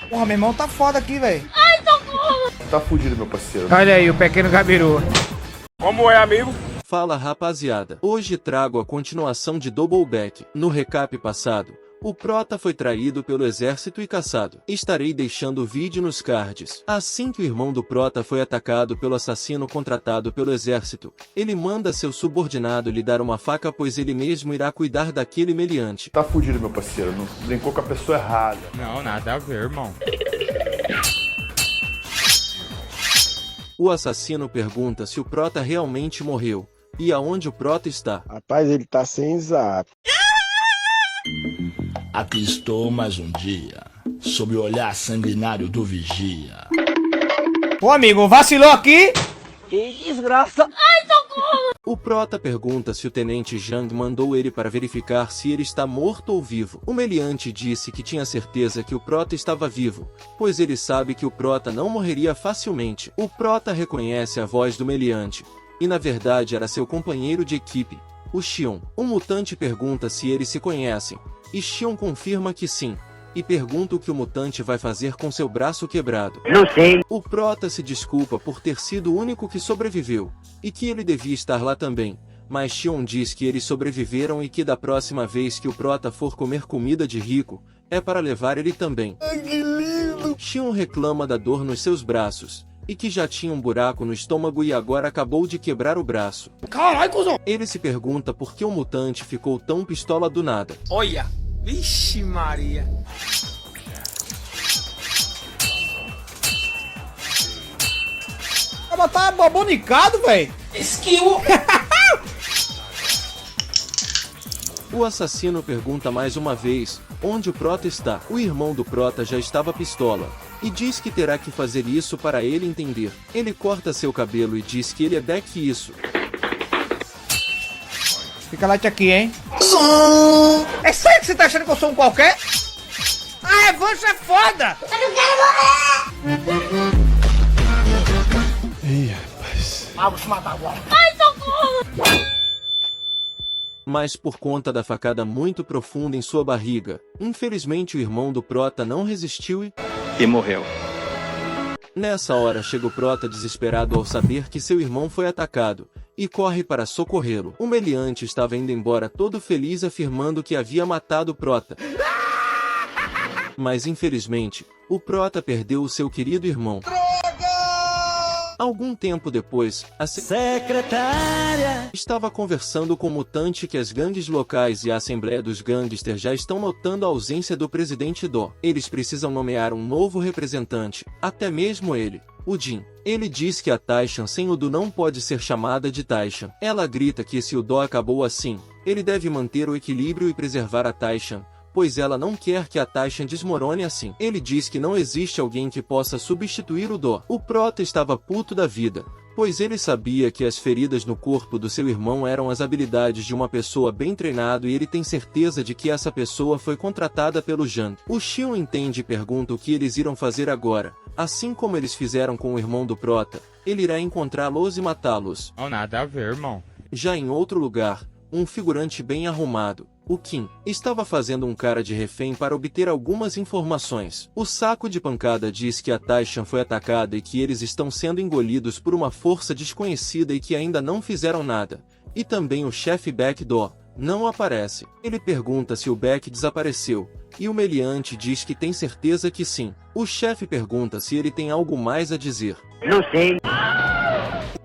Porra, meu irmão tá foda aqui, velho. Tá fudido, meu parceiro. Olha aí, o pequeno Gabiru. Como é, amigo? Fala rapaziada, hoje trago a continuação de Double Back. No recap passado, o Prota foi traído pelo exército e caçado. Estarei deixando o vídeo nos cards. Assim que o irmão do Prota foi atacado pelo assassino contratado pelo exército, ele manda seu subordinado lhe dar uma faca, pois ele mesmo irá cuidar daquele meliante. Tá fudido, meu parceiro. Não brincou com a pessoa errada. Não, nada a ver, irmão. O assassino pergunta se o Prota realmente morreu, e aonde o Prota está. Rapaz, ele tá sem zap. Aqui estou mais um dia, sob o olhar sanguinário do vigia. Ô, amigo, vacilou aqui? Que desgraça. O Prota pergunta se o tenente Jang mandou ele para verificar se ele está morto ou vivo. O meliante disse que tinha certeza que o Prota estava vivo, pois ele sabe que o Prota não morreria facilmente. O Prota reconhece a voz do meliante, e na verdade era seu companheiro de equipe, o Xion. O mutante pergunta se eles se conhecem, e Xion confirma que sim, e pergunta o que o mutante vai fazer com seu braço quebrado. Não sei. O Prota se desculpa por ter sido o único que sobreviveu, e que ele devia estar lá também, mas Xion diz que eles sobreviveram e que da próxima vez que o Prota for comer comida de rico, é para levar ele também. Ai, que lindo. Xion reclama da dor nos seus braços, e que já tinha um buraco no estômago e agora acabou de quebrar o braço. Caralho, cuzão. Ele se pergunta por que o mutante ficou tão pistola do nada. Olha, vixe Maria. Mas tá bobonicado, velho. Skill. O assassino pergunta mais uma vez, onde o Prota está? O irmão do Prota já estava pistola, e diz que terá que fazer isso para ele entender. Ele corta seu cabelo e diz que ele é back isso. Fica light aqui, hein? É sério que você tá achando que eu sou um qualquer? A revanche é foda! Ih, rapaz. Mas por conta da facada muito profunda em sua barriga, infelizmente o irmão do Prota não resistiu E morreu. Nessa hora chega o Prota desesperado ao saber que seu irmão foi atacado, e corre para socorrê-lo. O meliante estava indo embora todo feliz afirmando que havia matado o Prota. Mas infelizmente, o Prota perdeu o seu querido irmão. Algum tempo depois, a secretária estava conversando com o mutante que as gangues locais e a Assembleia dos Gangsters já estão notando a ausência do presidente Do. Eles precisam nomear um novo representante, até mesmo ele, o Jin. Ele diz que a Taishan sem o Do não pode ser chamada de Taishan. Ela grita que se o Do acabou assim, ele deve manter o equilíbrio e preservar a Taishan, pois ela não quer que a Taishan desmorone assim. Ele diz que não existe alguém que possa substituir o Do. O Prota estava puto da vida, pois ele sabia que as feridas no corpo do seu irmão eram as habilidades de uma pessoa bem treinada e ele tem certeza de que essa pessoa foi contratada pelo Jang. O Xion entende e pergunta o que eles irão fazer agora. Assim como eles fizeram com o irmão do Prota, ele irá encontrá-los e matá-los. Não, nada a ver, irmão. Já em outro lugar, um figurante bem arrumado, o Kim, estava fazendo um cara de refém para obter algumas informações. O saco de pancada diz que a Taishan foi atacada e que eles estão sendo engolidos por uma força desconhecida e que ainda não fizeram nada. E também o chefe Baek Do não aparece. Ele pergunta se o Baek desapareceu, e o meliante diz que tem certeza que sim. O chefe pergunta se ele tem algo mais a dizer. Não sei.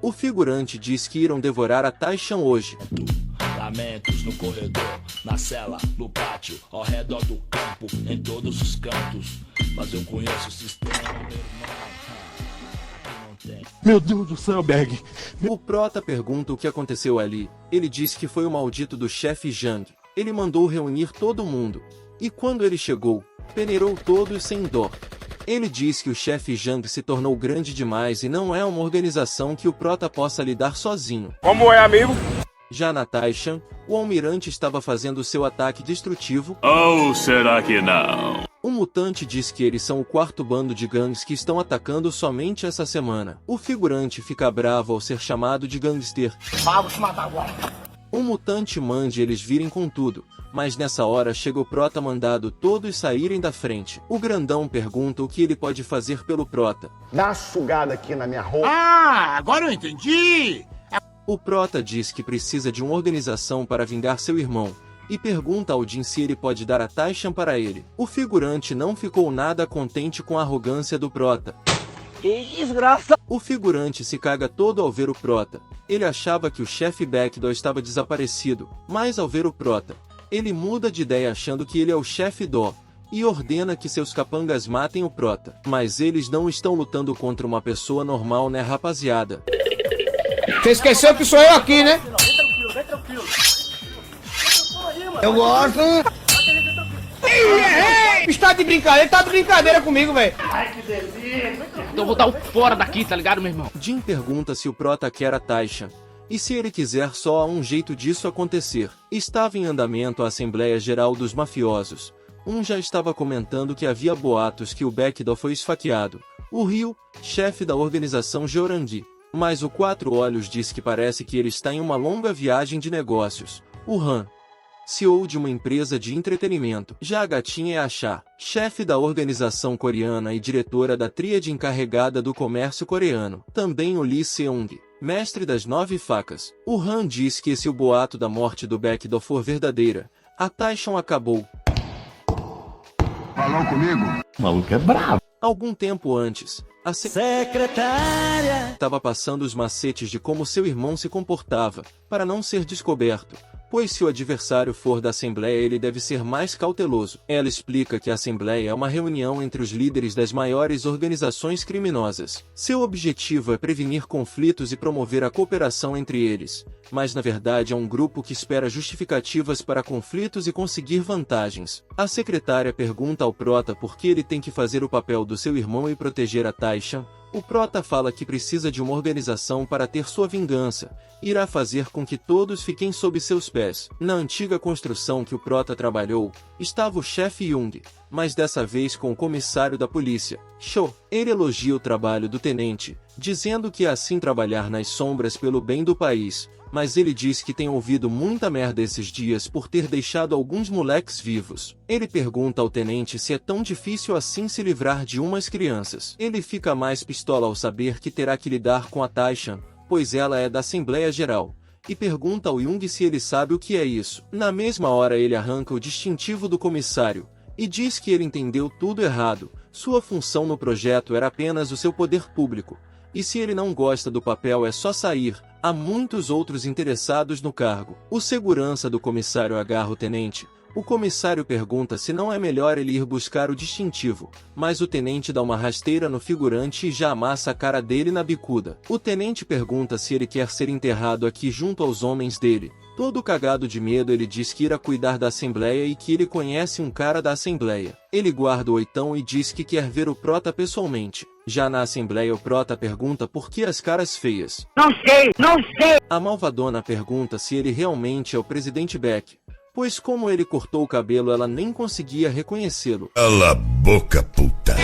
O figurante diz que irão devorar a Taishan hoje. Lamentos no corredor, na cela, no pátio, ao redor do campo, em todos os cantos. Mas eu conheço o sistema, meu irmão. Não tem. Meu Deus do céu, Berg. O Prota pergunta o que aconteceu ali. Ele diz que foi o maldito do chefe Jang. Ele mandou reunir todo mundo. E quando ele chegou, peneirou todos sem dó. Ele diz que o chefe Jang se tornou grande demais e não é uma organização que o Prota possa lidar sozinho. Como é, amigo? Já na Taishan, o almirante estava fazendo seu ataque destrutivo. Ou será que não? O mutante diz que eles são o quarto bando de gangues que estão atacando somente essa semana. O figurante fica bravo ao ser chamado de gangster. Vamos te matar agora. O mutante manda eles virem com tudo, Mas nessa hora chega o Prota mandando todos saírem da frente. O grandão pergunta o que ele pode fazer pelo Prota. Dá uma sugada aqui na minha roupa. Ah, agora eu entendi! O Prota diz que precisa de uma organização para vingar seu irmão, e pergunta ao Jin se ele pode dar a Taishan para ele. O figurante não ficou nada contente com a arrogância do Prota. Que desgraça! O figurante se caga todo ao ver o Prota. Ele achava que o chefe Baekdo estava desaparecido, mas ao ver o Prota, ele muda de ideia achando que ele é o chefe Do, e ordena que seus capangas matem o Prota. Mas eles não estão lutando contra uma pessoa normal, né, rapaziada? Você esqueceu que sou eu aqui, né? Vem tranquilo. Eu gosto. Está de brincadeira, tá de brincadeira comigo, velho. Então eu vou dar o fora daqui, tá ligado, meu irmão? Jin pergunta se o Prota quer a Taishan, e se ele quiser só há um jeito disso acontecer. Estava em andamento a Assembleia Geral dos Mafiosos. Já estava comentando que havia boatos que o Baekdo foi esfaqueado. O Ryu, chefe da organização Jorangi. Mas o Quatro Olhos diz que parece que ele está em uma longa viagem de negócios. O Han, CEO de uma empresa de entretenimento. Já a gatinha é a Cha, chefe da organização coreana e diretora da tríade encarregada do comércio coreano. Também o Lee Seung, mestre das 9 facas. O Han diz que se o boato da morte do Baekdo for verdadeira, a Taishan acabou. Falou comigo? O maluco é bravo. Algum tempo antes, a secretária estava passando os macetes de como seu irmão se comportava, para não ser descoberto. Pois se o adversário for da Assembleia ele deve ser mais cauteloso. Ela explica que a Assembleia é uma reunião entre os líderes das maiores organizações criminosas. Seu objetivo é prevenir conflitos e promover a cooperação entre eles. Mas na verdade é um grupo que espera justificativas para conflitos e conseguir vantagens. A secretária pergunta ao Prota por que ele tem que fazer o papel do seu irmão e proteger a Taishan. O Prota fala que precisa de uma organização para ter sua vingança. Irá fazer com que todos fiquem sob seus pés. Na antiga construção que o Prota trabalhou, estava o chefe Young, mas dessa vez com o comissário da polícia, Cho. Ele elogia o trabalho do tenente, dizendo que é assim trabalhar nas sombras pelo bem do país. Mas ele diz que tem ouvido muita merda esses dias por ter deixado alguns moleques vivos. Ele pergunta ao tenente se é tão difícil assim se livrar de umas crianças. Ele fica mais pistola ao saber que terá que lidar com a Taishan, pois ela é da Assembleia Geral, e pergunta ao Young se ele sabe o que é isso. Na mesma hora ele arranca o distintivo do comissário, e diz que ele entendeu tudo errado. Sua função no projeto era apenas o seu poder público. E se ele não gosta do papel é só sair, há muitos outros interessados no cargo. O segurança do comissário agarra o tenente. O comissário pergunta se não é melhor ele ir buscar o distintivo, mas o tenente dá uma rasteira no figurante e já amassa a cara dele na bicuda. O tenente pergunta se ele quer ser enterrado aqui junto aos homens dele. Todo cagado de medo ele diz que irá cuidar da Assembleia e que ele conhece um cara da Assembleia. Ele guarda o oitão e diz que quer ver o Prota pessoalmente. Já na Assembleia o Prota pergunta por que as caras feias. Não sei! A malvadona pergunta se ele realmente é o presidente Beck, pois como ele cortou o cabelo ela nem conseguia reconhecê-lo. Cala a boca, puta!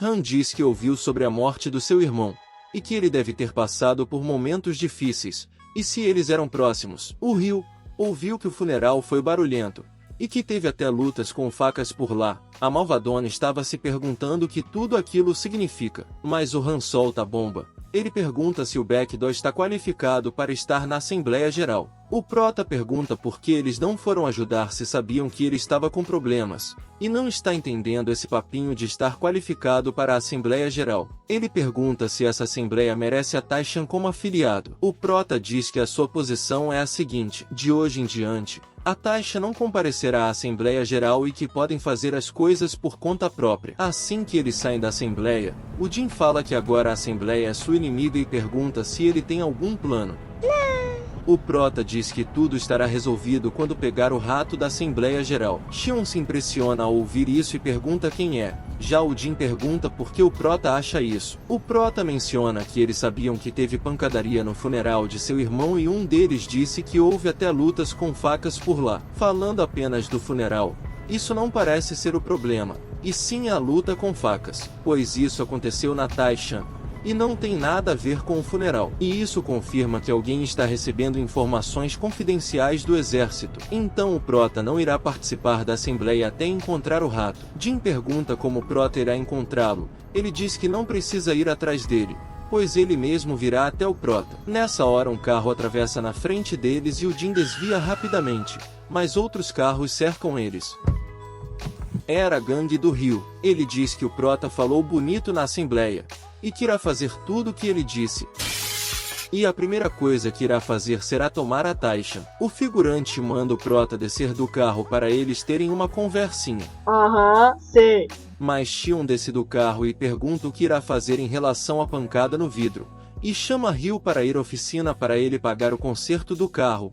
Han diz que ouviu sobre a morte do seu irmão, e que ele deve ter passado por momentos difíceis, e se eles eram próximos. O Ryu ouviu que o funeral foi barulhento, e que teve até lutas com facas por lá. A malvadona estava se perguntando o que tudo aquilo significa, mas o Han solta a bomba. Ele pergunta se o Baekdo está qualificado para estar na Assembleia Geral. O Prota pergunta por que eles não foram ajudar se sabiam que ele estava com problemas, e não está entendendo esse papinho de estar qualificado para a Assembleia Geral. Ele pergunta se essa Assembleia merece a Taishan como afiliado. O Prota diz que a sua posição é a seguinte: de hoje em diante, a Taishan não comparecerá à Assembleia Geral e que podem fazer as coisas por conta própria. Assim que eles saem da Assembleia, o Jin fala que agora a Assembleia é sua inimiga e pergunta se ele tem algum plano. O Prota diz que tudo estará resolvido quando pegar o rato da Assembleia Geral. Xion se impressiona ao ouvir isso e pergunta quem é. Já o Jin pergunta por que o Prota acha isso. O Prota menciona que eles sabiam que teve pancadaria no funeral de seu irmão e um deles disse que houve até lutas com facas por lá. Falando apenas do funeral, isso não parece ser o problema, e sim a luta com facas, pois isso aconteceu na Taishan. e não tem nada a ver com o funeral. E isso confirma que alguém está recebendo informações confidenciais do exército. Então o Prota não irá participar da assembleia até encontrar o rato. Jim pergunta como o Prota irá encontrá-lo. Ele diz que não precisa ir atrás dele, pois ele mesmo virá até o Prota. Nessa hora um carro atravessa na frente deles e o Jim desvia rapidamente, mas outros carros cercam eles. Era a gangue do Rio. Ele diz que o Prota falou bonito na assembleia, e que irá fazer tudo o que ele disse. E a primeira coisa que irá fazer será tomar a Taishan. O figurante manda o Prota descer do carro para eles terem uma conversinha. Sei. Mas Xion desce do carro e pergunta o que irá fazer em relação à pancada no vidro, e chama Ryu para ir à oficina para ele pagar o conserto do carro.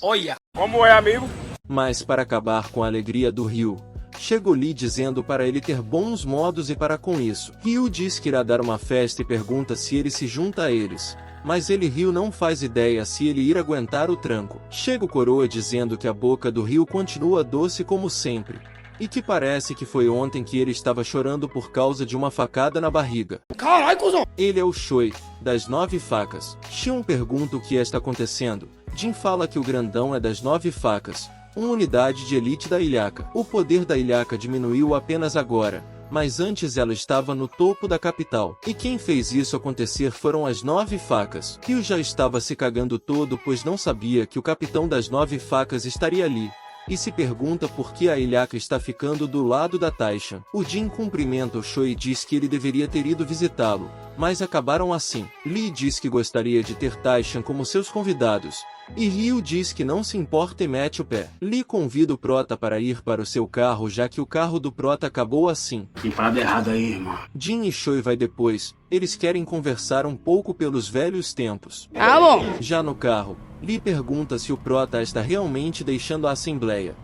Olha. Como é, amigo? Mas para acabar com a alegria do Ryu, chega o Lee dizendo para ele ter bons modos e para com isso. Ryu diz que irá dar uma festa e pergunta se ele se junta a eles. Mas Ryu não faz ideia se ele irá aguentar o tranco. Chega o Coroa dizendo que a boca do Ryu continua doce como sempre, e que parece que foi ontem que ele estava chorando por causa de uma facada na barriga. Caralho, cuzão. Ele é o Choi, das 9 facas. Xion pergunta o que está acontecendo. Jin fala que o grandão é das 9 facas, uma unidade de elite da Ilhaka. O poder da Ilhaka diminuiu apenas agora, mas antes ela estava no topo da capital. E quem fez isso acontecer foram as 9 facas. Ryu já estava se cagando todo pois não sabia que o capitão das 9 facas estaria ali, e se pergunta por que a Ilhaka está ficando do lado da Taishan. O Jin cumprimenta o Choi e diz que ele deveria ter ido visitá-lo, mas acabaram assim. Lee diz que gostaria de ter Taishan como seus convidados, e Ryu diz que não se importa e mete o pé. Lee convida o Prota para ir para o seu carro já que o carro do Prota acabou assim. Que parada errada aí, irmão. Jin e Choi vai depois, eles querem conversar um pouco pelos velhos tempos. Ah, bom. Já no carro, Lee pergunta se o Prota está realmente deixando a assembleia.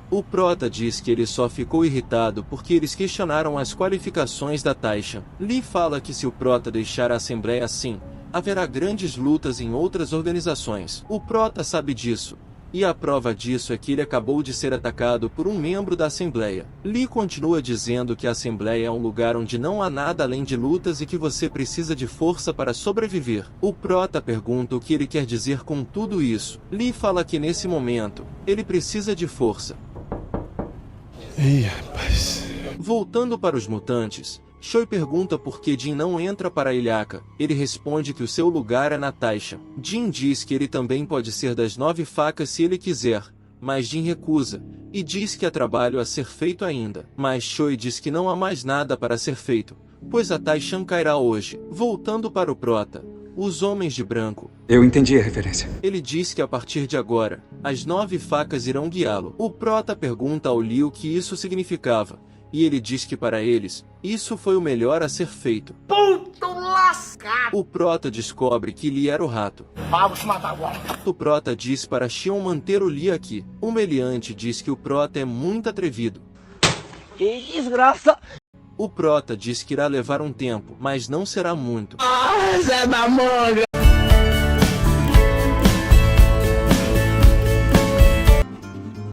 O Prota diz que ele só ficou irritado porque eles questionaram as qualificações da Taishan. Lee fala que se o Prota deixar a assembleia assim, haverá grandes lutas em outras organizações. O Prota sabe disso, e a prova disso é que ele acabou de ser atacado por um membro da Assembleia. Lee continua dizendo que a Assembleia é um lugar onde não há nada além de lutas e que você precisa de força para sobreviver. O Prota pergunta o que ele quer dizer com tudo isso. Lee fala que nesse momento, ele precisa de força. Ih, rapaz. Voltando para os mutantes, Choi pergunta por que Jin não entra para a Ilhaka. Ele responde que o seu lugar é na Taishan. Jin diz que ele também pode ser das 9 facas se ele quiser, mas Jin recusa, e diz que há trabalho a ser feito ainda. Mas Choi diz que não há mais nada para ser feito, pois a Taishan cairá hoje. Voltando para o Prota, os homens de branco. Eu entendi a referência. Ele diz que a partir de agora, as 9 facas irão guiá-lo. O Prota pergunta ao Lee o que isso significava, e ele diz que para eles, isso foi o melhor a ser feito. Puto lascado. O Prota descobre que Lee era o rato. Vamos te matar agora. O Prota diz para Xion manter o Lee aqui. O meliante diz que o Prota é muito atrevido. Que desgraça. O Prota diz que irá levar um tempo, mas não será muito. Ah, Zé da manga.